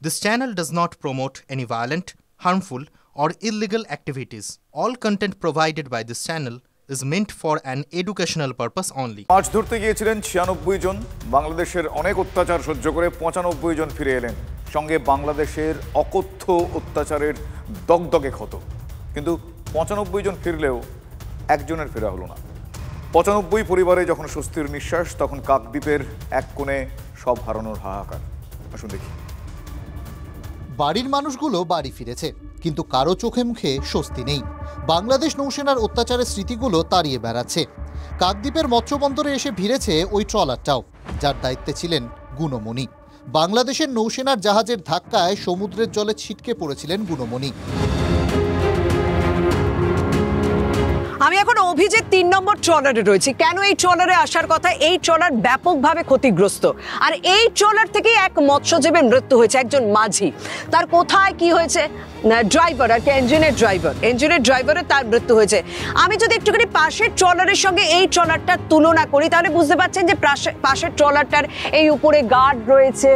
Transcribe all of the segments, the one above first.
This channel does not promote any violent, harmful, or illegal activities. All content provided by this channel is meant for an educational purpose only. মাছ ধরতে গিয়েছিলেন ৯৬ জন, বাংলাদেশের অনেক অত্যাচার সহ্য করে ৯৫ জন ফিরে এলেন, সঙ্গে বাংলাদেশের অকথ্য অত্যাচারের দগদগে ক্ষত। কিন্তু ৯৫ জন ফিরলেও একজনের ফেরা হলো না। ৯৫ পরিবারে যখন স্বস্তির নিঃশ্বাস, তখন কাকদ্বীপের এক কোণে সব হারানোর হাহাকার। আসুন দেখি। বাড়ির মানুষগুলো বাড়ি ফিরেছে, কিন্তু কারো চোখে মুখে স্বস্তি নেই। বাংলাদেশ নৌসেনার অত্যাচারের স্মৃতিগুলো তাড়িয়ে বেড়াচ্ছে। কাকদ্বীপের মৎস্যবন্দরে এসে ভিড়েছে ওই ট্রলারটাও, যার দায়িত্বে ছিলেন গুণমণি। বাংলাদেশের নৌসেনার জাহাজের ধাক্কায় সমুদ্রের জলে ছিটকে পড়েছিলেন গুণমণি। আমি এখন অভিজিৎ ৩ নম্বর ট্রলারে রয়েছি। কেন এই ট্রলারে আসার কথা? এই ট্রলার ব্যাপকভাবে ক্ষতিগ্রস্ত, আর এই ট্রলার থেকে এক মৎস্যজীবীর মৃত্যু হয়েছে, একজন মাঝি। তার কোথায় কি হয়েছে? ড্রাইভার আর কি, ইঞ্জিনের ড্রাইভারের তার মৃত্যু হয়েছে। আমি যদি একটুখানি পাশের ট্রলারের সঙ্গে এই ট্রলারটার তুলনা করি, তাহলে বুঝতে পারছেন যে পাশের ট্রলারটার এই উপরে গার্ড রয়েছে,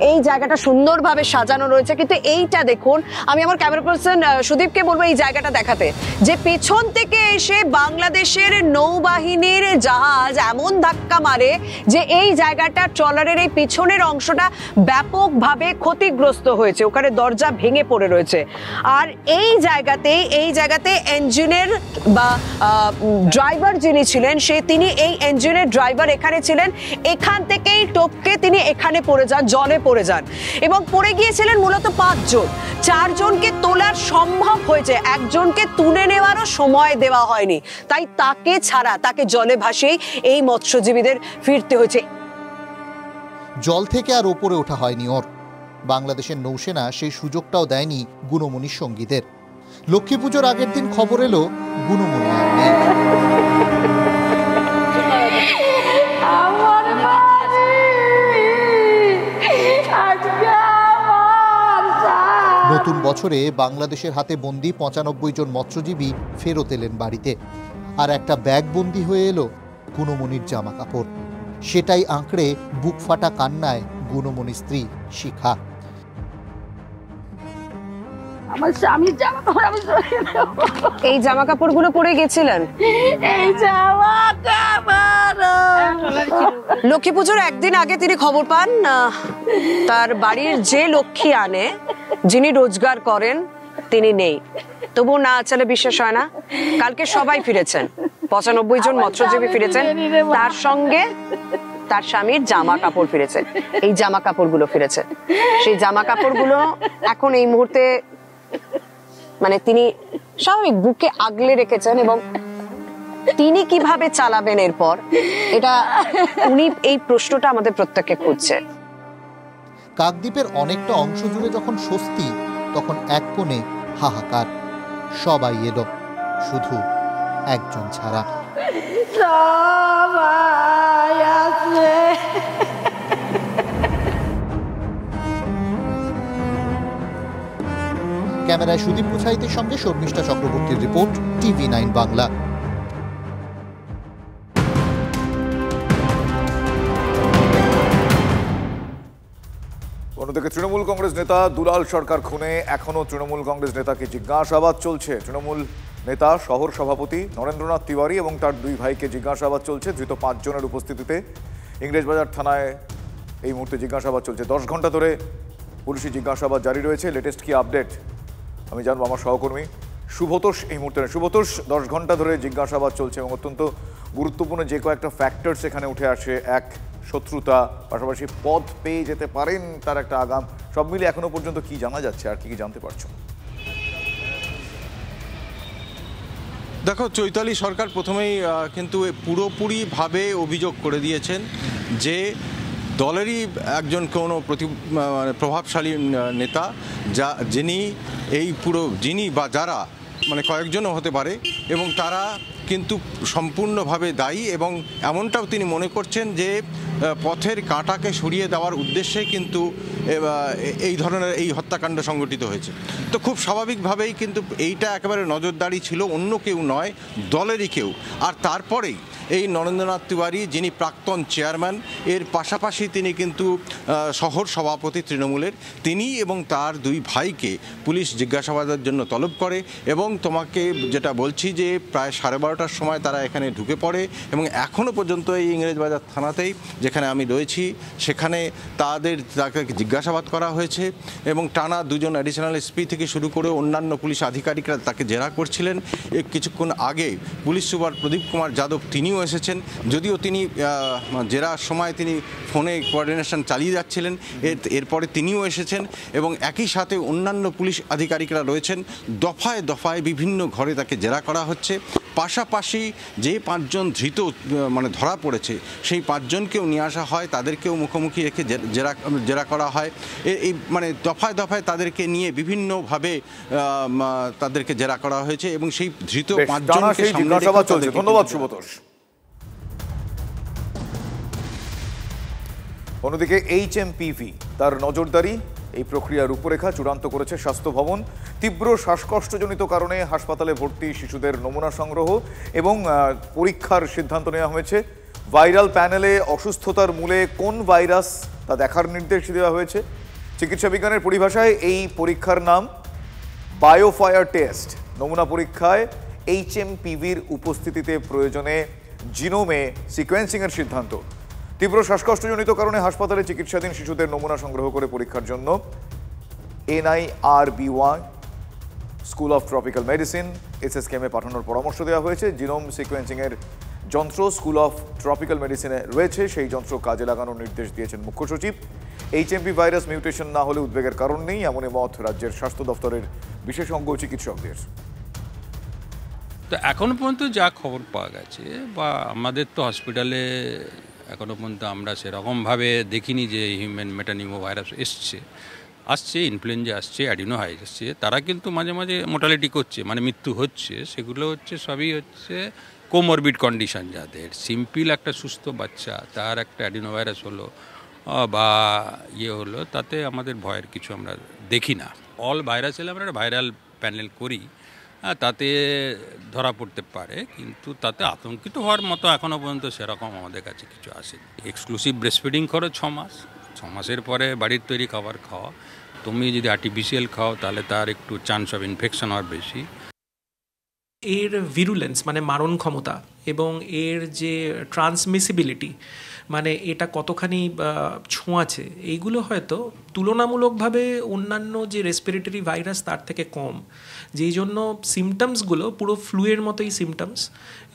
এই জায়গাটা সুন্দরভাবে সাজানো রয়েছে। কিন্তু এইটা দেখুন, আমি আমার ক্যামেরা পার্সন সুদীপকে বলবো এই জায়গাটা দেখাতে, যে পেছন থেকে এসে বাংলাদেশের নৌবাহিনীর জাহাজ এমন ধাক্কা মারে যে এই জায়গাটা, ট্রলারের এই পিছনের অংশটা ব্যাপকভাবে ক্ষতিগ্রস্ত হয়েছে, ওখানে দরজা ভেঙে পড়ে রয়েছে। আর এই জায়গাতে ইঞ্জিনের বা ড্রাইভার যিনি ছিলেন, তিনি এই ইঞ্জিনের ড্রাইভার এখানে ছিলেন, এখান থেকেই টপকে তিনি এখানে পড়ে যান, জলে পড়ে যান, এবং পড়ে গিয়েছিলেন মূলত ৫ জন। ৪ জনকে তোলার সম্ভব হয়েছে, একজনকে তুলে নেওয়ারও সময় দেওয়া হয়নি, তাই তাকে জলে ভাসিয়েই এই মৎস্যজীবীদের ফিরতে হয়েছে। জল থেকে আর ওপরে ওঠা হয়নি ওর। বাংলাদেশের নৌসেনা সেই সুযোগটাও দেয়নি গুণমণির সঙ্গীদের। লক্ষ্মী পুজোর আগের দিন খবর এলো গুণমণি আর নেই। নতুন বছরে বাংলাদেশের হাতে বন্দি ৯৫ জন মৎস্যজীবী ফেরত এলেন বাড়িতে, আর একটা ব্যাগ বন্দি হয়ে এলো গুণমণির জামা কাপড়। সেটাই আঁকড়ে বুক ফাটা কান্নায় গুণমণির স্ত্রী শিখা। আমার স্বামীর জামা কাপড় আমি এই জামা কাপড়গুলো পরে গেছিলেন? এই জামা কাপড় লক্ষ্মী পুজোর একদিন আগে তিনি খবর পান তার বাড়ির যে লক্ষ্মী আনে, যিনি রোজগার করেন, তিনি নেই। তবু না চলে বিশ্বাস হয় না, কালকে সবাই ফিরেছেন, ৯৫ জন মৎস্যজীবী ফিরেছেন, তার সঙ্গে তার স্বামীর জামা কাপড় ফিরেছে। এই জামা কাপড়গুলো ফিরেছে, সেই জামা কাপড়গুলো এখন এই মুহূর্তে মানে তিনি স্বাভাবিক বুকে আগলে রেখেছেন, এবং তিনি কিভাবে চালাবেন এরপর, এটা উনি এই প্রশ্নটা আমাদের প্রত্যেককে খুঁজছে। কাকদ্বীপের অনেকটা অংশ জুড়ে যখন স্বস্তি, তখন এক কোণে হাহাকার। সবাই এলো, শুধু একজন ছাড়া। ক্যামেরায় সুদীপ মুছাইতের সঙ্গে শর্মিষ্ঠা চক্রবর্তীর রিপোর্ট, TV9 বাংলা। অন্যদিকে তৃণমূল কংগ্রেস নেতা দুলাল সরকার খুনে এখনো তৃণমূল কংগ্রেস নেতাকে জিজ্ঞাসাবাদ চলছে। তৃণমূল নেতা শহর সভাপতি নরেন্দ্রনাথ তিওয়ারি এবং তার 2 ভাইকে জিজ্ঞাসাবাদ চলছে। ধৃত 5 জনের উপস্থিতিতে ইংরেজবাজার থানায় এই মুহূর্তে জিজ্ঞাসাবাদ চলছে। 10 ঘন্টা ধরে পুলিশি জিজ্ঞাসাবাদ জারি রয়েছে। লেটেস্ট কি আপডেট আমি জানবো আমার সহকর্মী শুভতোষ এই মুহূর্তে। শুভতোষ, 10 ঘন্টা ধরে জিজ্ঞাসাবাদ চলছে এবং অত্যন্ত গুরুত্বপূর্ণ যে কয়েকটা ফ্যাক্টরস এখানে উঠে আসে, এক শত্রুতা, পাশাপাশি পদ পেয়ে যেতে পারেন তার একটা আগাম, সব মিলে এখনো পর্যন্ত কি জানা যাচ্ছে আর কি কি জানতে পারছো? দেখো, চৈতালি সরকার প্রথমেই কিন্তু পুরোপুরিভাবে অভিযোগ করে দিয়েছেন যে দলেরই একজন কোনো প্রভাবশালী নেতা, যিনি বা যারা কয়েকজনও হতে পারে, এবং তারা কিন্তু সম্পূর্ণভাবে দায়ী, এবং এমনটাও তিনি মনে করছেন যে পথের কাঁটাকে সরিয়ে দেওয়ার উদ্দেশ্যে কিন্তু এই ধরনের এই হত্যাকাণ্ড সংঘটিত হয়েছে। তো খুব স্বাভাবিকভাবেই কিন্তু এইটা একেবারে নজরদারি ছিল, অন্য কেউ নয়, দলেরই কেউ। আর তারপরেই এই নরেন্দ্রনাথ তিওয়ারি, যিনি প্রাক্তন চেয়ারম্যান, এর পাশাপাশি তিনি কিন্তু শহর সভাপতি তৃণমূলের, তিনি এবং তার দুই ভাইকে পুলিশ জিজ্ঞাসাবাদের জন্য তলব করে। এবং তোমাকে যেটা বলছি যে প্রায় 12:30টার সময় তারা এখানে ঢুকে পড়ে, এবং এখনও পর্যন্ত এই ইংরেজবাজার থানাতেই যেখানে আমি রয়েছি সেখানে তাকে জিজ্ঞাসাবাদ করা হয়েছে, এবং টানা দুজন অ্যাডিশনাল এসপি থেকে শুরু করে অন্যান্য পুলিশ আধিকারিকরা তাকে জেরা করছিলেন। কিছুক্ষণ আগে পুলিশ সুপার প্রদীপ কুমার যাদব তিনিও এসেছেন, যদিও তিনি জেরার সময় তিনি ফোনে কোঅর্ডিনেশন চালিয়ে যাচ্ছিলেন, এরপরে তিনিও এসেছেন, এবং একই সাথে অন্যান্য পুলিশ আধিকারিকরা রয়েছেন। দফায় দফায় বিভিন্ন ঘরে তাকে জেরা করা হচ্ছে। পাশাপাশি যে 5 জন ধৃত ধরা পড়েছে সেই 5 জনকেও নিয়ে আসা হয়, তাদেরকেও মুখোমুখি রেখে জেরা করা হয়। এই দফায় দফায় তাদেরকে নিয়ে বিভিন্নভাবে তাদেরকে জেরা করা হয়েছে, এবং সেই ধৃত 5 জনকে জিজ্ঞাসাবাদ চলছে। ধন্যবাদ সুব্রতোষ। অন্যদিকে HMPV তার নজরদারি, এই প্রক্রিয়ার রূপরেখা চূড়ান্ত করেছে স্বাস্থ্য ভবন। তীব্র শ্বাসকষ্টজনিত কারণে হাসপাতালে ভর্তি শিশুদের নমুনা সংগ্রহ এবং পরীক্ষার সিদ্ধান্ত নেওয়া হয়েছে। ভাইরাল প্যানেলে অসুস্থতার মূলে কোন ভাইরাস তা দেখার নির্দেশ দেওয়া হয়েছে। চিকিৎসা বিজ্ঞানের পরিভাষায় এই পরীক্ষার নাম বায়োফায়ার টেস্ট। নমুনা পরীক্ষায় HMPVর উপস্থিতিতে প্রয়োজনে জিনোমে সিকোয়েন্সিংয়ের সিদ্ধান্ত। তীব্র শ্বাসকষ্টজনিত কারণে হাসপাতালে চিকিৎসাধীন শিশুদের নমুনা সংগ্রহ করে পরীক্ষার জন্য NIRBY school of tropical medicine SSKM-এ পাঠানোর পরামর্শ দেওয়া হয়েছে। জিনোম সিকোয়েন্সিংয়ের যন্ত্র স্কুল অফ ট্রপিক্যাল মেডিসিনে রয়েছে, সেই যন্ত্র কাজে লাগানোর নির্দেশ দিয়েছেন মুখ্য সচিব। HMP ভাইরাস মিউটেশন না হলে উদ্বেগের কারণ নেই, এমনই মত রাজ্যের স্বাস্থ্য দপ্তরের বিশেষজ্ঞ চিকিৎসকদের। তো এখনো পর্যন্ত যা খবর পাওয়া গেছে, বা আমাদের তো হসপিটালে এখনো পর্যন্ত আমরা সেরকমভাবে দেখিনি যে হিউম্যান মেটানিমো ভাইরাস আসছে, ইনফ্লুয়েঞ্জা আসছে, অ্যাডিনোভাইরাস আসছে। তারা কিন্তু মাঝে মাঝে মোর্টালিটি করছে, মৃত্যু হচ্ছে। সেগুলো সবই কোমরবিড কন্ডিশন, যাদের সিম্পল একটা সুস্থ বাচ্চা তার একটা অ্যাডিনোভাইরাস হলো বা হলো, তাতে আমাদের ভয়ের কিছু আমরা দেখি না। অল ভাইরাস এলে আমরা ভাইরাল প্যানেল করি, তাতে ধরা পড়তে পারে, কিন্তু তাতে আতঙ্কিত হওয়ার মতো এখনও পর্যন্ত সেরকম আমাদের কাছে কিছু আসেনি। এক্সক্লুসিভ ব্রেস্টফিডিং করো 6 মাস, 6 মাসের পরে বাড়ির তৈরি খাবার খাওয়া। তুমি যদি আর্টিফিশিয়াল খাও তাহলে তার একটু চান্স অফ ইনফেকশন হওয়ার বেশি। এর ভিরুলেন্স মারণ ক্ষমতা এবং এর যে ট্রান্সমিসিবিলিটি, এটা কতখানি ছোঁয়াচে, এইগুলো হয়তো তুলনামূলকভাবে অন্যান্য যে রেসপিরেটরি ভাইরাস তার থেকে কম, যেই জন্য সিমটমসগুলো পুরো ফ্লুয়ের মতোই সিমটমস।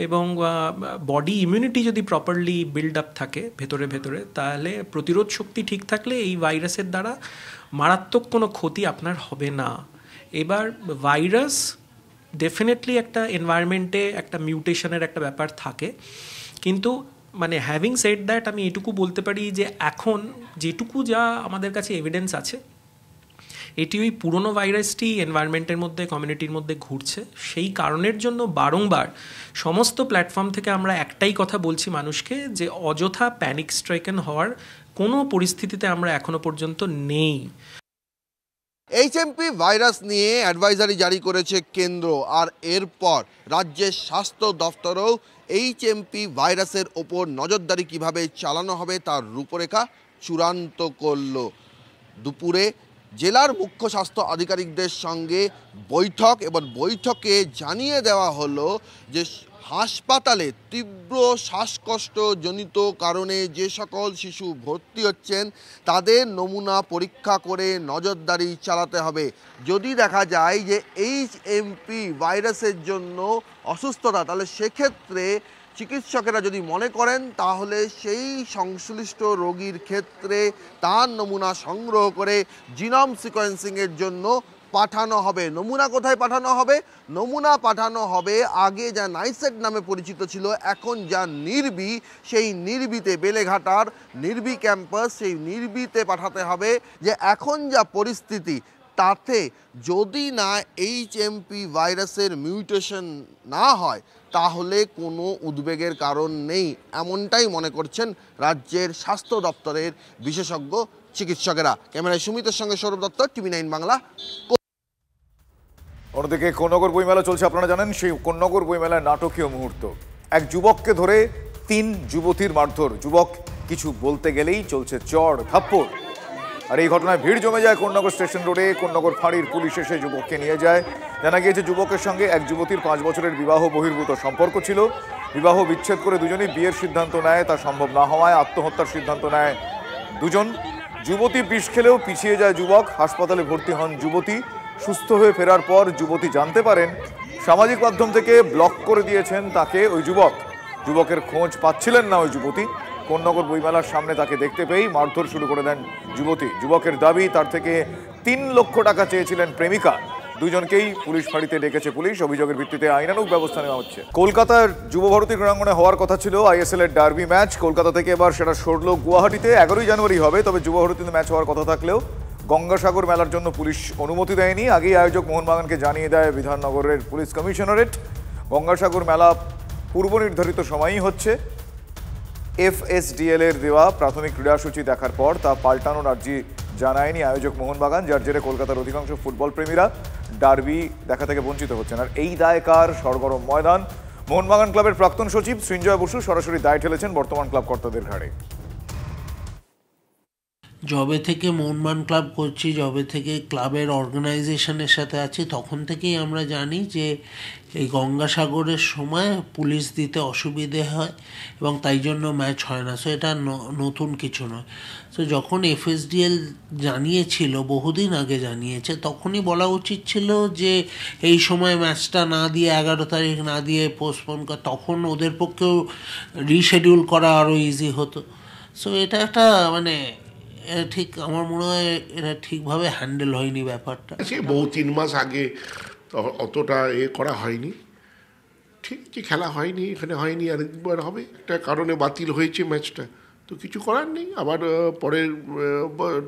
এবং বডি ইমিউনিটি যদি প্রপারলি বিল্ড আপ থাকে ভেতরে, তাহলে প্রতিরোধ শক্তি ঠিক থাকলে এই ভাইরাসের দ্বারা মারাত্মক কোনো ক্ষতি আপনার হবে না। এবার ভাইরাস ডেফিনেটলি একটা এনভায়রনমেন্টে একটা মিউটেশনের একটা ব্যাপার থাকে, কিন্তু হ্যাভিং সেড দ্যাট আমি এটুকু বলতে পারি যে এখন যেটুকু যা আমাদের কাছে এভিডেন্স আছে, এটি ওই পুরনো ভাইরাসটি এনভায়রনমেন্টের মধ্যে, কমিউনিটির মধ্যে ঘুরছে। সেই কারণের জন্য বারংবার সমস্ত প্ল্যাটফর্ম থেকে আমরা একটাই কথা বলছি মানুষকে, যে অযথা প্যানিক স্ট্রাইকেন হওয়ার কোনো পরিস্থিতিতে আমরা এখনো পর্যন্ত নেই। HMP ভাইরাস নিয়ে অ্যাডভাইজারি জারি করেছে কেন্দ্র, আর এরপর রাজ্যের স্বাস্থ্য দফতরও HMP ভাইরাসের ওপর নজরদারি কিভাবে চালানো হবে তার রূপরেখা চূড়ান্ত করল। দুপুরে জেলার মুখ্য স্বাস্থ্য আধিকারিকদের সঙ্গে বৈঠক, এবং বৈঠকে জানিয়ে দেওয়া হলো যে হাসপাতালে তীব্র শ্বাসকষ্টজনিত কারণে যে সকল শিশু ভর্তি হচ্ছেন তাদের নমুনা পরীক্ষা করে নজরদারি চালাতে হবে। যদি দেখা যায় যে HMP ভাইরাসের জন্য অসুস্থতা, তাহলে সেক্ষেত্রে চিকিৎসকেরা যদি মনে করেন তাহলে সেই সংশ্লিষ্ট রোগীর ক্ষেত্রে তার নমুনা সংগ্রহ করে জিনোম সিকোয়েন্সিংয়ের জন্য পাঠানো হবে। নমুনা কোথায় পাঠানো হবে? নমুনা পাঠানো হবে আগে যা নাইসেট নামে পরিচিত ছিল, এখন যা নির্বি, সেই নির্বিতে, বেলেঘাটার নির্বি ক্যাম্পাস, সেই নির্বিতে পাঠাতে হবে। যে এখন যা পরিস্থিতি, তাতে যদি না HMP ভাইরাসের মিউটেশন না হয়, তাহলে কোনো উদ্বেগের কারণ নেই, এমনটাই মনে করছেন রাজ্যের স্বাস্থ্য দপ্তরের বিশেষজ্ঞ চিকিৎসকেরা। ক্যামেরায় সুমিতের সঙ্গে সৌরভ দত্ত, TV9 বাংলা। অন্যদিকে কোন্নগর বইমেলা চলছে, আপনারা জানেন। সেই কোন্নগর বইমেলার নাটকীয় মুহূর্ত, এক যুবককে ধরে 3 যুবতীর মারধর। যুবক কিছু বলতে গেলেই চলছে চড় থাপ্পড়। আর এই ঘটনায় ভিড় জমে যায় কোন্নগর স্টেশন রোডে। কোন্নগর ফাঁড়ির পুলিশ এসে যুবককে নিয়ে যায়। জানা গিয়েছে যুবকের সঙ্গে এক যুবতীর 5 বছরের বিবাহ বহির্ভূত সম্পর্ক ছিল। বিবাহ বিচ্ছেদ করে দুজনেই বিয়ের সিদ্ধান্ত নেয়। তা সম্ভব না হওয়ায় আত্মহত্যার সিদ্ধান্ত নেয় দুজন। যুবতী বিষ খেলেও পিছিয়ে যায় যুবক। হাসপাতালে ভর্তি হন যুবতী। সুস্থ হয়ে ফেরার পর যুবতী জানতে পারেন সামাজিক মাধ্যম থেকে ব্লক করে দিয়েছেন তাকে ওই যুবক। যুবকের খোঁজ পাচ্ছিলেন না ওই যুবতী। কোন্নগর বইমেলার সামনে তাকে দেখতে পেয়েই মারধর শুরু করে দেন যুবতী। যুবকের দাবি তার থেকে 3 লক্ষ টাকা চেয়েছিলেন প্রেমিকা। দুজনকেই পুলিশ ফাঁড়িতে ডেকেছে পুলিশ। অভিযোগের ভিত্তিতে আইনানুগ ব্যবস্থা নেওয়া হচ্ছে। কলকাতার যুবভারতী ক্রীড়াঙ্গনে হওয়ার কথা ছিল ISL এর ডার্বি ম্যাচ। কলকাতা থেকে এবার সেটা সরল গুয়াহাটিতে। 11ই জানুয়ারি হবে। তবে যুবভারতীতে ম্যাচ হওয়ার কথা থাকলেও গঙ্গাসাগর মেলার জন্য পুলিশ অনুমতি দেয়নি। আগেই আয়োজক মোহনবাগানকে জানিয়ে দেয় বিধাননগরের পুলিশ কমিশনারেট। গঙ্গাসাগর মেলা পূর্ব নির্ধারিত সময়ই হচ্ছে। FSDL এর দেওয়া প্রাথমিক ক্রীড়াসূচি দেখার পর তা পাল্টানোর আর্জি জানায়নি আয়োজক মোহনবাগান, যার জেরে কলকাতার অধিকাংশ ফুটবল প্রেমীরা ডার্বি দেখা থেকে বঞ্চিত হচ্ছেন। আর এই দায় কার? সরগরম ময়দান। মোহনবাগান ক্লাবের প্রাক্তন সচিব সৃঞ্জয় বসু সরাসরি দায় ঠেলেছেন বর্তমান ক্লাব কর্তাদের ঘাড়ে। যবে থেকে মোহনবাগান ক্লাব করছি, যবে থেকে ক্লাবের অর্গানাইজেশনের সাথে আছি, তখন থেকেই আমরা জানি যে এই গঙ্গাসাগরের সময় পুলিশ দিতে অসুবিধে হয় এবং তাই জন্য ম্যাচ হয় না। সো এটা নতুন কিছু নয়। সো যখন FSDL জানিয়েছিল, বহুদিন আগে জানিয়েছে, তখনই বলা উচিত ছিল যে এই সময় ম্যাচটা না দিয়ে 11 তারিখ না দিয়ে পোস্টপোন করা, তখন ওদের পক্ষেও রিশিডিউল করা আরও ইজি হতো। সো এটা একটা মানে ঠিক আমার মনে হয় এটা ঠিকভাবে হ্যান্ডেল হয়নি ব্যাপারটা। সে বহু 3 মাস আগে অতটা করা হয়নি। ঠিক যে খেলা হয়নি, এখানে হয়নি, আরেকবার হবে, একটা কারণে বাতিল হয়েছে ম্যাচটা, তো কিছু করার নেই। আবার পরের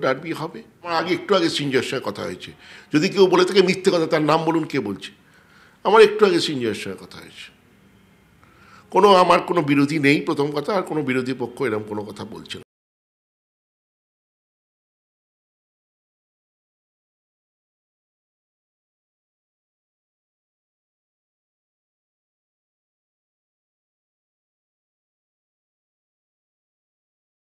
ডার্বি হবে। আমার একটু আগে সিঞ্জয়ের সঙ্গে কথা হয়েছে। যদি কেউ বলে থাকে মিথ্যে কথা, তার নাম বলুন কে বলছে। আমার একটু আগে সিঞ্জয়ের সঙ্গে কথা হয়েছে। আমার কোনো বিরোধী নেই, প্রথম কথা। আর কোনো বিরোধী পক্ষ এরকম কোনো কথা বলছে